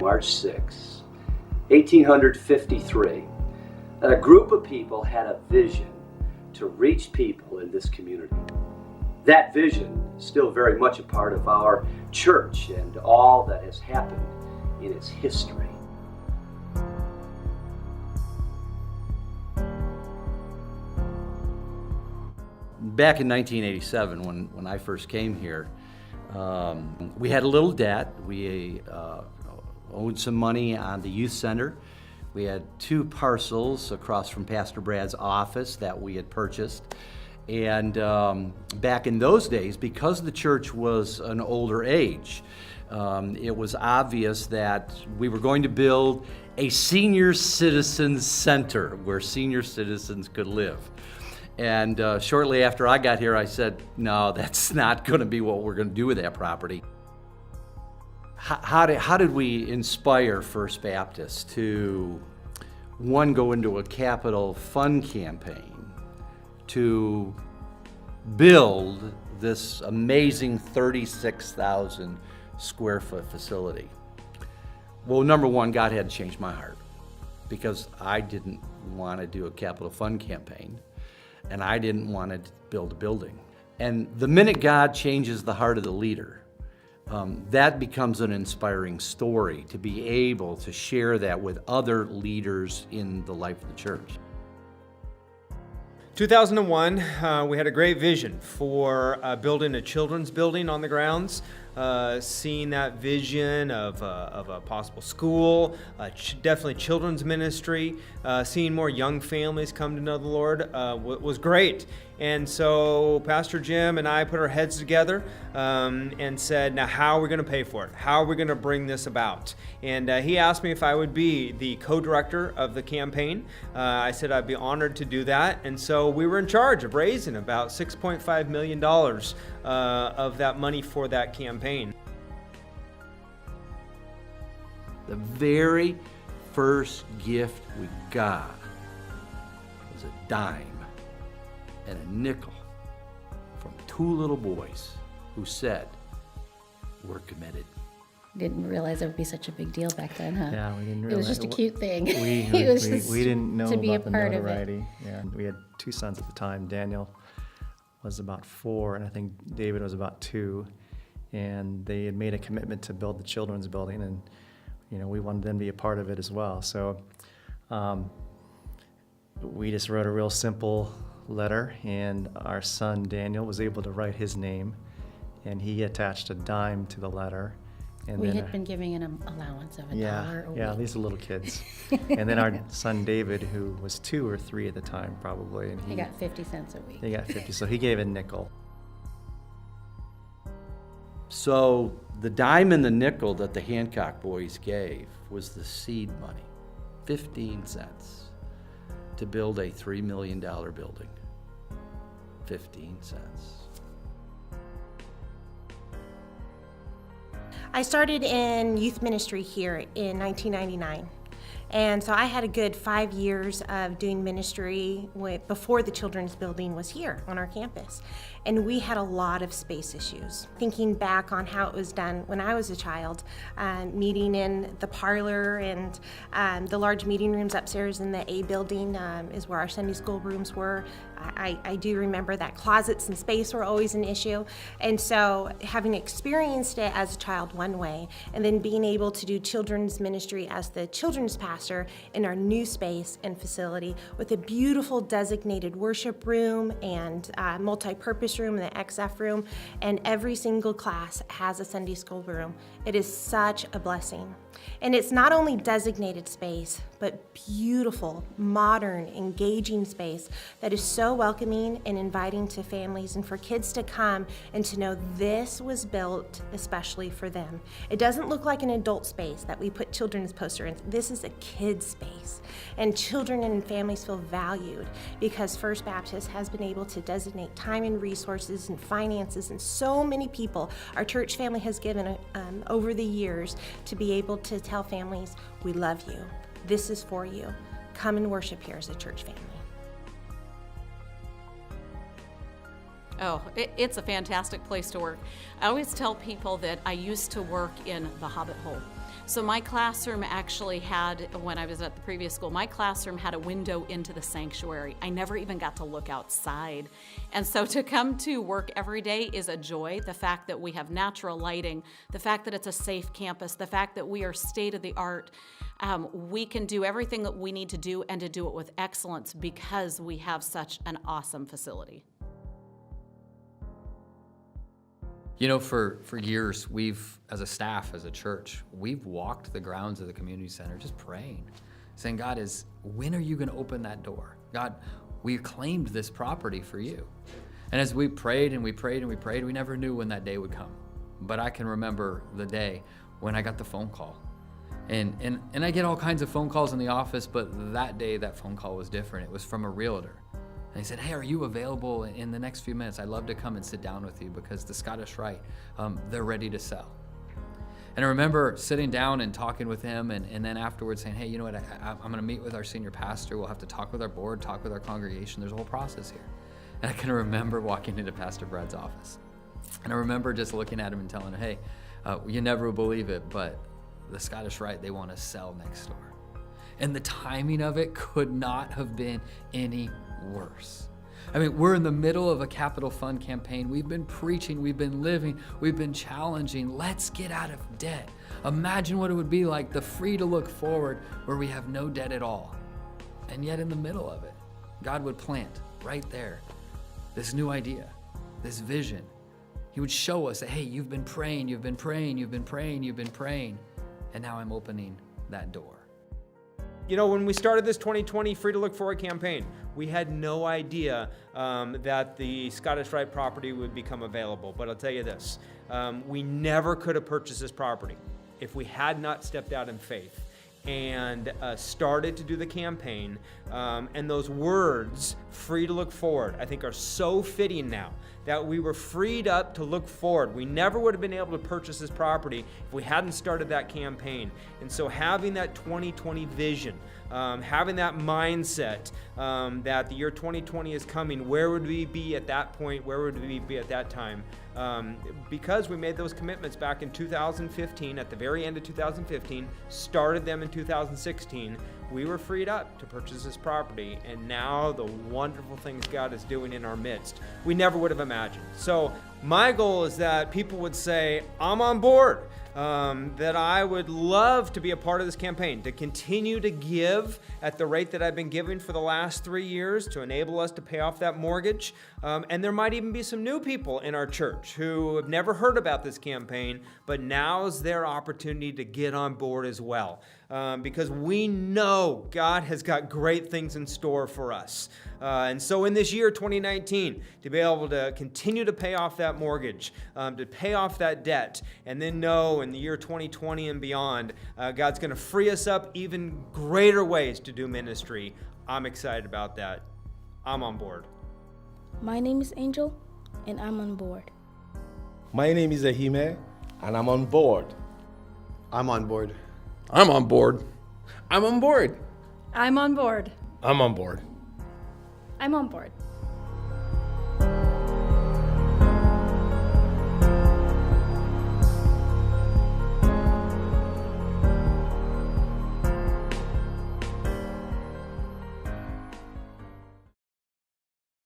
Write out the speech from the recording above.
March 6, 1853, that a group of people had a vision to reach people in this community. That vision is still very much a part of our church and all that has happened in its history. Back in 1987, when I first came here, we had a little debt. We owed some money on the youth center. We had 2 parcels across from Pastor Brad's office that we had purchased. And back in those days, because the church was an older age, it was obvious that we were going to build a senior citizens center where senior citizens could live. And shortly after I got here, I said, no, that's not going to be what we're going to do with that property. How did we inspire First Baptist to, one, go into a capital fund campaign to build this amazing 36,000 square foot facility? Well, number one, God had to change my heart, because I didn't want to do a capital fund campaign, and I didn't want to build a building. And the minute God changes the heart of the leader, that becomes an inspiring story to be able to share that with other leaders in the life of the church. 2001, we had a great vision for building a children's building on the grounds. Seeing that vision of a possible school, definitely children's ministry, seeing more young families come to know the Lord was great. And so Pastor Jim and I put our heads together and said, now how are we going to pay for it? How are we going to bring this about? And he asked me if I would be the co-director of the campaign. I said I'd be honored to do that. And so we were in charge of raising about $6.5 million of that money for that campaign. The very first gift we got was a dime and a nickel from 2 little boys who said, "We're committed." Didn't realize it would be such a big deal back then, huh? Yeah, we didn't It realize. was just a cute thing. We didn't know to be about a the part of it. notoriety. Yeah, we had 2 sons at the time. Daniel was about 4, and I think David was about 2. And they had made a commitment to build the children's building, and we wanted them to be a part of it as well. So we just wrote a real simple letter, and our son Daniel was able to write his name, and he attached a dime to the letter. And We then had been giving an allowance of $1 a week. Yeah, these are little kids. And then our son David, who was 2 or 3 at the time probably, and He got 50 cents a week. he got 50, so he gave a nickel. So the dime and the nickel that the Hancock boys gave was the seed money, 15 cents, to build a $3 million building. 15 cents. I started in youth ministry here in 1999. And so I had a good 5 years of doing ministry before the children's building was here on our campus. And we had a lot of space issues. Thinking back on how it was done when I was a child, meeting in the parlor and the large meeting rooms upstairs in the A building is where our Sunday school rooms were. I do remember that closets and space were always an issue. And so having experienced it as a child one way, and then being able to do children's ministry as the children's pastor in our new space and facility with a beautiful designated worship room and multi-purpose room and the XF room, and every single class has a Sunday school room. It is such a blessing. And it's not only designated space, but beautiful, modern, engaging space that is so welcoming and inviting to families and for kids to come and to know this was built especially for them. It doesn't look like an adult space that we put children's poster in. This is a kid's space. And children and families feel valued because First Baptist has been able to designate time and resources and finances, and so many people our church family has given over the years to be able to tell families, we love you. This is for you. Come and worship here as a church family. Oh, it's a fantastic place to work. I always tell people that I used to work in the Hobbit hole. So my classroom actually had, when I was at the previous school, my classroom had a window into the sanctuary. I never even got to look outside. And so to come to work every day is a joy. The fact that we have natural lighting, the fact that it's a safe campus, the fact that we are state of the art, we can do everything that we need to do and to do it with excellence because we have such an awesome facility. You know, for years, we've, as a staff, as a church, we've walked the grounds of the community center just praying, saying, God, when are you going to open that door? God, we claimed this property for you. And as we prayed and we prayed and we prayed, we never knew when that day would come. But I can remember the day when I got the phone call. And I get all kinds of phone calls in the office, but that day, that phone call was different. It was from a realtor. And he said, hey, are you available in the next few minutes? I'd love to come and sit down with you because the Scottish Rite, they're ready to sell. And I remember sitting down and talking with him and then afterwards saying, hey, you know what, I'm going to meet with our senior pastor. We'll have to talk with our board, talk with our congregation. There's a whole process here. And I can remember walking into Pastor Brad's office. And I remember just looking at him and telling him, hey, you never will believe it, but the Scottish Rite, they want to sell next door. And the timing of it could not have been any worse. I mean, we're in the middle of a capital fund campaign. We've been preaching, we've been living, we've been challenging. Let's get out of debt. Imagine what it would be like, the free to look forward where we have no debt at all. And yet in the middle of it, God would plant right there this new idea, this vision. He would show us that, hey, you've been praying, you've been praying, you've been praying, you've been praying, and now I'm opening that door. You know, when we started this 2020 Free to Look Forward campaign, we had no idea that the Scottish Rite property would become available. But I'll tell you this, we never could have purchased this property if we had not stepped out in faith and started to do the campaign. And those words, free to look forward, I think are so fitting now that we were freed up to look forward. We never would have been able to purchase this property if we hadn't started that campaign. And so having that 2020 vision, having that mindset that the year 2020 is coming, where would we be at that point? Where would we be at that time? Because we made those commitments back in 2015, at the very end of 2015, started them in 2016, we were freed up to purchase this property, and now the wonderful things God is doing in our midst, we never would have imagined. So my goal is that people would say, I'm on board, that I would love to be a part of this campaign, to continue to give at the rate that I've been giving for the last 3 years to enable us to pay off that mortgage. And there might even be some new people in our church who have never heard about this campaign, but now's their opportunity to get on board as well. Because we know God has got great things in store for us. And so in this year, 2019, to be able to continue to pay off that mortgage, to pay off that debt, and then know in the year 2020 and beyond, God's going to free us up even greater ways to do ministry. I'm excited about that. I'm on board. My name is Angel, and I'm on board. My name is Ahime, and I'm on board. I'm on board. I'm on board. I'm on board. I'm on board. I'm on board. I'm on board.